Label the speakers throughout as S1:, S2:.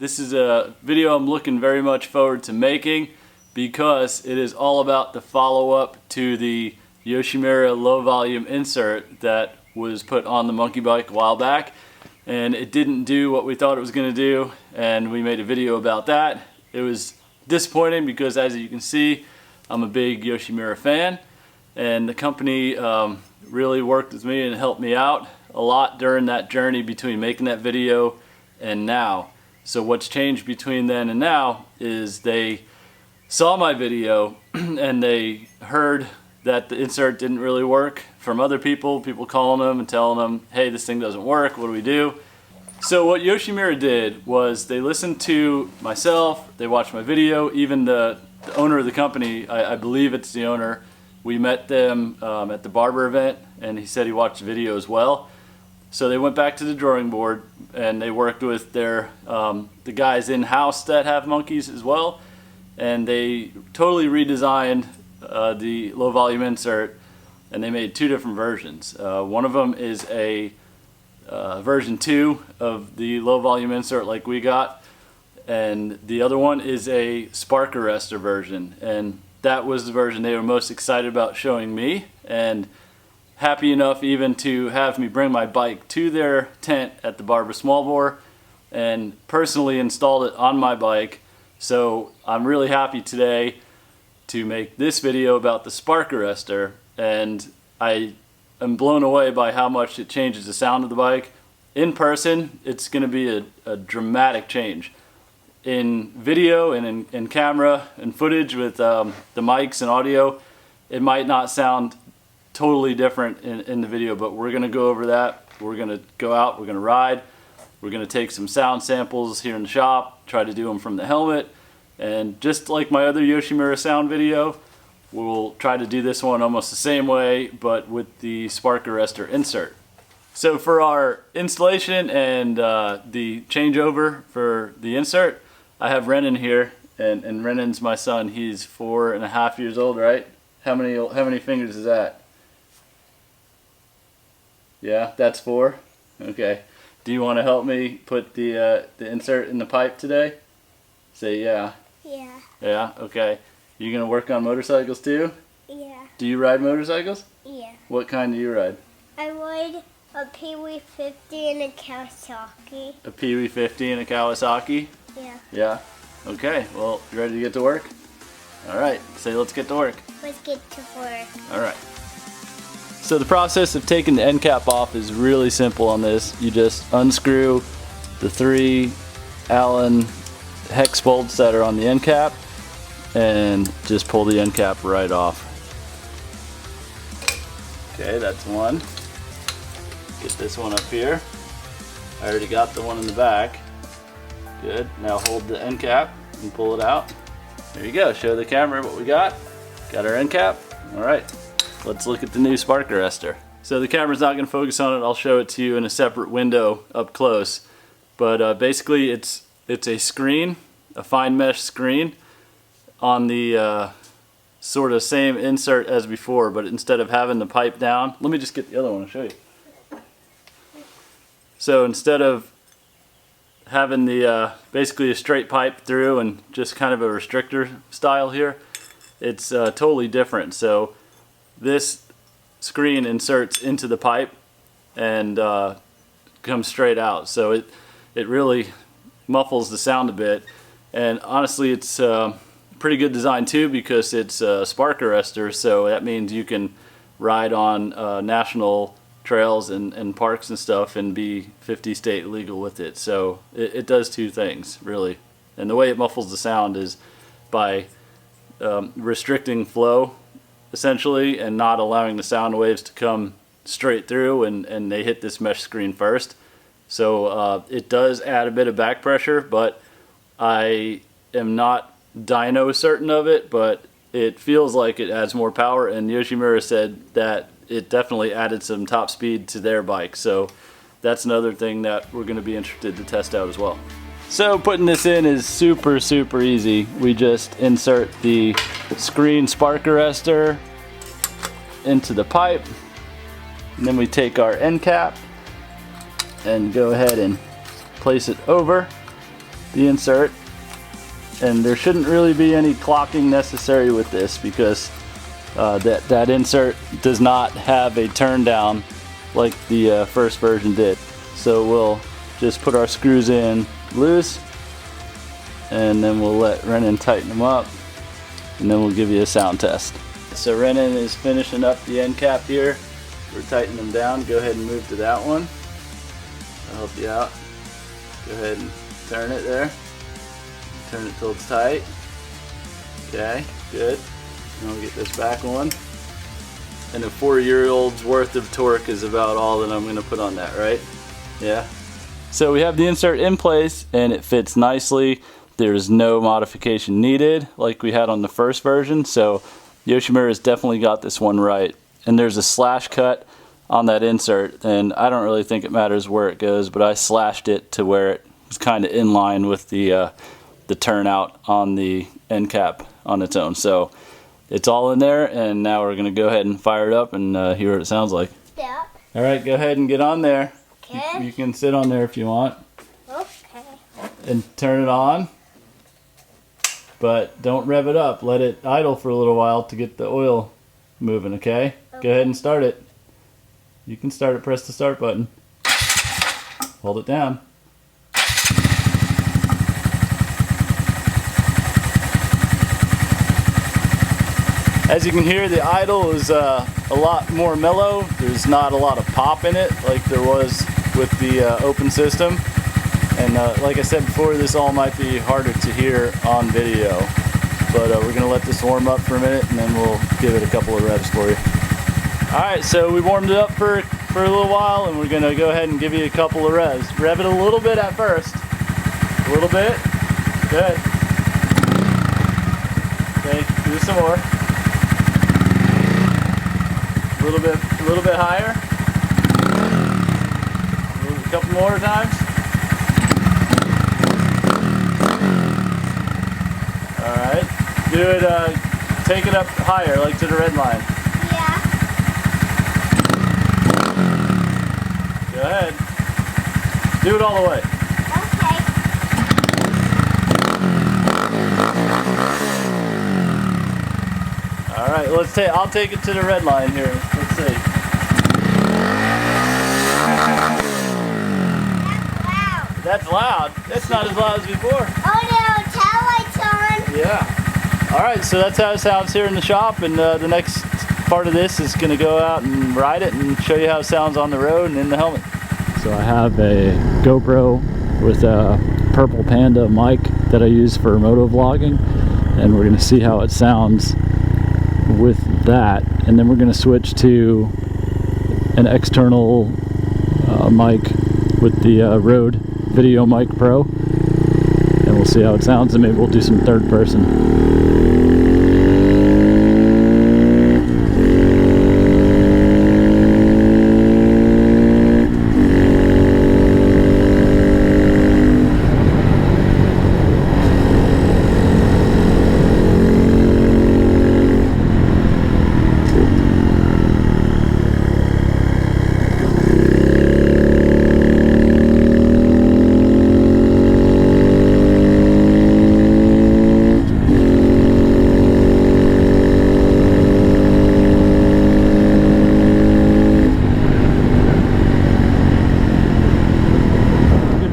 S1: This is a video I'm looking very much forward to making because it is all about the follow-up to the Yoshimura low volume insert that was put on the monkey bike a while back, and it didn't do what we thought it was going to do, and we made a video about that. It was disappointing because, as you can see, I'm a big Yoshimura fan, and the company really worked with me and helped me out a lot during that journey between making that video and now. So what's changed between then and now is they saw my video and they heard that the insert didn't really work from other people calling them and telling them, hey, this thing doesn't work, what do we do? So what Yoshimura did was they listened to myself, they watched my video, even the owner of the company, I believe it's the owner, we met them at the barber event, and he said he watched the video as well. So they went back to the drawing board and they worked with their the guys in-house that have monkeys as well, and they totally redesigned the low volume insert, and they made two different versions. One of them is a version 2 of the low volume insert like we got, and the other one is a Spark Arrestor version, and that was the version they were most excited about showing me, and happy enough even to have me bring my bike to their tent at the Barber Small Bore and personally installed it on my bike. So I'm really happy today to make this video about the Spark Arrestor, and I am blown away by how much it changes the sound of the bike. In person, it's going to be a dramatic change. In video and in camera and footage with the mics and audio, it might not sound totally different in the video, but we're going to go over that. We're going to go out, we're going to ride, we're going to take some sound samples here in the shop, try to do them from the helmet, and just like my other Yoshimura sound video, we'll try to do this one almost the same way, but with the Spark Arrestor insert. So for our installation and the changeover for the insert, I have Renan here, and Renan's my son. He's 4.5 years old, right? How many fingers is that? Yeah, that's 4? Okay. Do you want to help me put the insert in the pipe today? Say yeah.
S2: Yeah.
S1: Yeah? Okay. You going to work on motorcycles too?
S2: Yeah.
S1: Do you ride motorcycles?
S2: Yeah.
S1: What kind do you ride?
S2: I ride a Pee-wee 50 and a Kawasaki.
S1: A Pee-wee 50 and a Kawasaki?
S2: Yeah.
S1: Yeah? Okay. Well, you ready to get to work? Alright. Say let's get to work.
S2: Let's get to work.
S1: Alright. So the process of taking the end cap off is really simple on this. You just unscrew the 3 Allen hex bolts that are on the end cap and just pull the end cap right off. Okay, that's one. Get this one up here. I already got the one in the back. Good. Now hold the end cap and pull it out. There you go. Show the camera what we got. Got our end cap. Alright. Let's look at the new Spark Arrestor. So the camera's not going to focus on it. I'll show it to you in a separate window up close. But basically it's a screen, a fine mesh screen on the sort of same insert as before, but instead of having the pipe down, let me just get the other one and show you. So instead of having the basically a straight pipe through and just kind of a restrictor style here, it's totally different. So this screen inserts into the pipe and comes straight out, so it really muffles the sound a bit. And honestly, it's pretty good design too, because it's a Spark Arrestor, so that means you can ride on national trails and parks and stuff and be 50 state legal with it. So it does two things really, and the way it muffles the sound is by restricting flow essentially and not allowing the sound waves to come straight through, and they hit this mesh screen first. So it does add a bit of back pressure, but I am not dyno certain of it, but it feels like it adds more power, and Yoshimura said that it definitely added some top speed to their bike. So that's another thing that we're going to be interested to test out as well. So putting this in is super easy. We just insert the screen Spark Arrestor into the pipe, and then we take our end cap and go ahead and place it over, the insert. And there shouldn't really be any clocking necessary with this because that insert does not have a turn down like the first version did. So we'll just put our screws in loose, and then we'll let Renan tighten them up, and then we'll give you a sound test. So Renan is finishing up the end cap here. We're tightening them down. Go ahead and move to that one. I'll help you out. Go ahead and turn it there. Turn it till it's tight. Okay, good. And I'll get this back on. And a 4-year-old's worth of torque is about all that I'm going to put on that, right? Yeah. So we have the insert in place and it fits nicely. There's no modification needed like we had on the first version. So Yoshimura has definitely got this one right. And there's a slash cut on that insert, and I don't really think it matters where it goes, but I slashed it to where it was kind of in line with the turnout on the end cap on its own. So it's all in there, and now we're going to go ahead and fire it up and hear what it sounds like.
S2: Yeah.
S1: All right, go ahead and get on there.
S2: Okay.
S1: You can sit on there if you want.
S2: Okay.
S1: And turn it on. But don't rev it up. Let it idle for a little while to get the oil moving, okay? Go ahead and start it. You can start it, press the start button. Hold it down. As you can hear, the idle is a lot more mellow. There's not a lot of pop in it like there was with the open system. And like I said before, this all might be harder to hear on video. But we're going to let this warm up for a minute and then we'll give it a couple of revs for you. Alright, so we warmed it up for a little while and we're going to go ahead and give you a couple of revs. Rev it a little bit at first. A little bit. Good. Okay, do some more. A little bit higher. A couple more times. Alright. Do it, take it up higher, like to the red line.
S2: Yeah.
S1: Go ahead. Do it all the way.
S2: Okay.
S1: Alright, I'll take it to the red line here. Let's see.
S2: That's loud.
S1: That's loud. That's not as loud as before.
S2: Oh no, tail lights on.
S1: Yeah. Alright, so that's how it sounds here in the shop, and the next part of this is going to go out and ride it and show you how it sounds on the road and in the helmet. So I have a GoPro with a Purple Panda mic that I use for moto vlogging, and we're going to see how it sounds with that, and then we're going to switch to an external mic with the Rode Video Mic Pro, and we'll see how it sounds, and maybe we'll do some third person.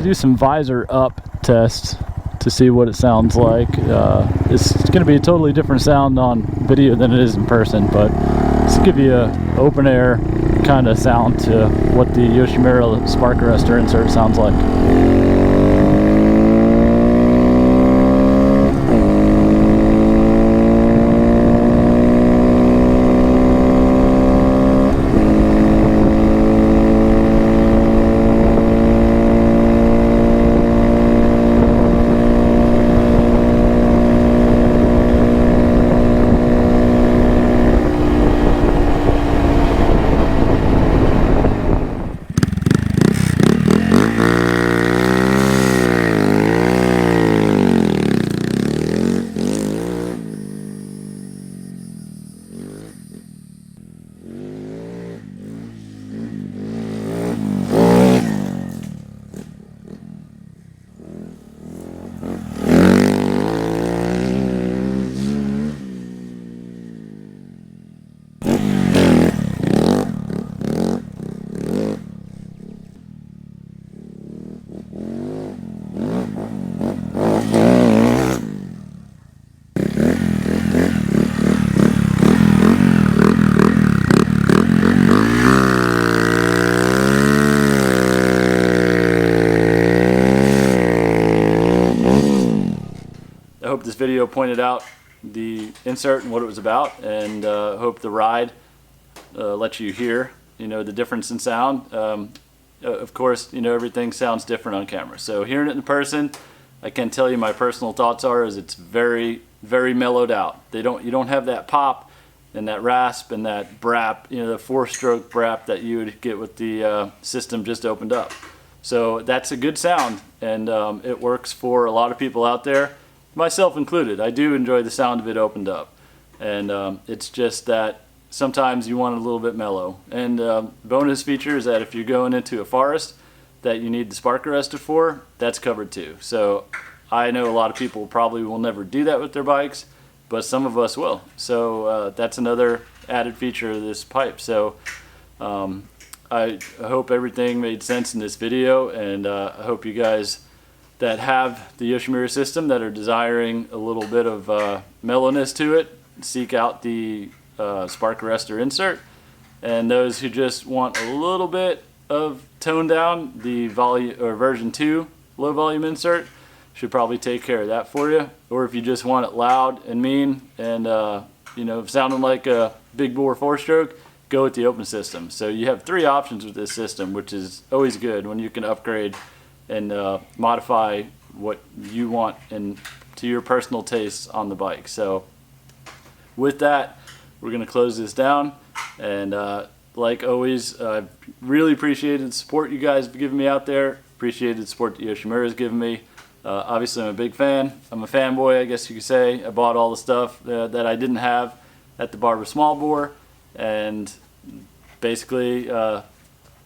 S1: Do some visor up tests to see what it sounds like. It's going to be a totally different sound on video than it is in person, but just give you a open air kind of sound to what the Yoshimura Spark Arrestor insert sounds like. hope this video pointed out the insert and what it was about, and hope the ride lets you hear, the difference in sound. Of course, everything sounds different on camera. So hearing it in person, I can tell you my personal thoughts are is it's very, very mellowed out. You don't have that pop and that rasp and that brap, the 4-stroke brap that you would get with the system just opened up. So that's a good sound, and it works for a lot of people out there, myself included. I do enjoy the sound of it opened up, and it's just that sometimes you want it a little bit mellow. And bonus feature is that if you're going into a forest that you need the spark arrestor for, that's covered too. So I know a lot of people probably will never do that with their bikes, but some of us will. So that's another added feature of this pipe. So I hope everything made sense in this video, and I hope you guys that have the Yoshimura system that are desiring a little bit of mellowness to it, seek out the spark arrestor insert. And those who just want a little bit of tone down, the volume or version 2 low volume insert should probably take care of that for you. Or if you just want it loud and mean and sounding like a big bore 4-stroke, go with the open system. So you have 3 options with this system, which is always good when you can upgrade and modify what you want and to your personal tastes on the bike. So with that, we're going to close this down, and like always, I really appreciated the support you guys have given me out there. Appreciated the support that Yoshimura has given me. Obviously, I'm a big fan. I'm a fanboy, I guess you could say. I bought all the stuff that I didn't have at the Barber Small Bore, and basically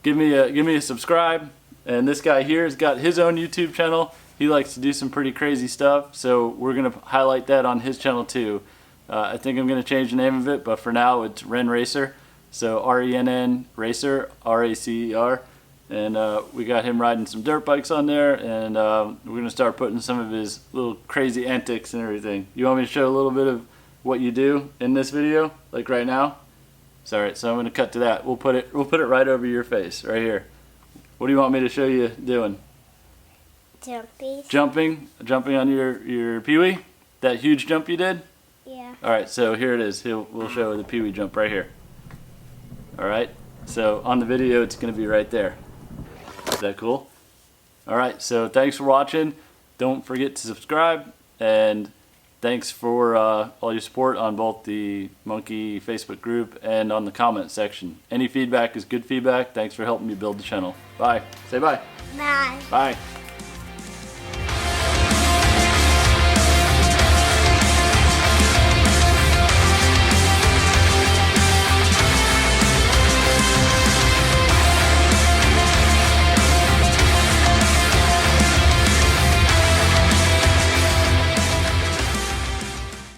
S1: give me a subscribe. And this guy here has got his own YouTube channel. He likes to do some pretty crazy stuff, so we're going to highlight that on his channel too. I think I'm going to change the name of it, but for now it's Ren Racer. So RENN Racer, RACER. And we got him riding some dirt bikes on there, and we're going to start putting some of his little crazy antics and everything. You want me to show a little bit of what you do in this video, like right now? Sorry, so I'm going to cut to that. We'll put it right over your face, right here. What do you want me to show you doing? Jumping on your Pee-wee? That huge jump you did?
S2: Yeah.
S1: Alright, so here it is. We'll show the Pee-wee jump right here. Alright, so on the video it's going to be right there. Is that cool? Alright, so thanks for watching. Don't forget to subscribe, and thanks for all your support on both the Monkey Facebook group and on the comment section. Any feedback is good feedback. Thanks for helping me build the channel. Bye. Say bye.
S2: Bye.
S1: Bye.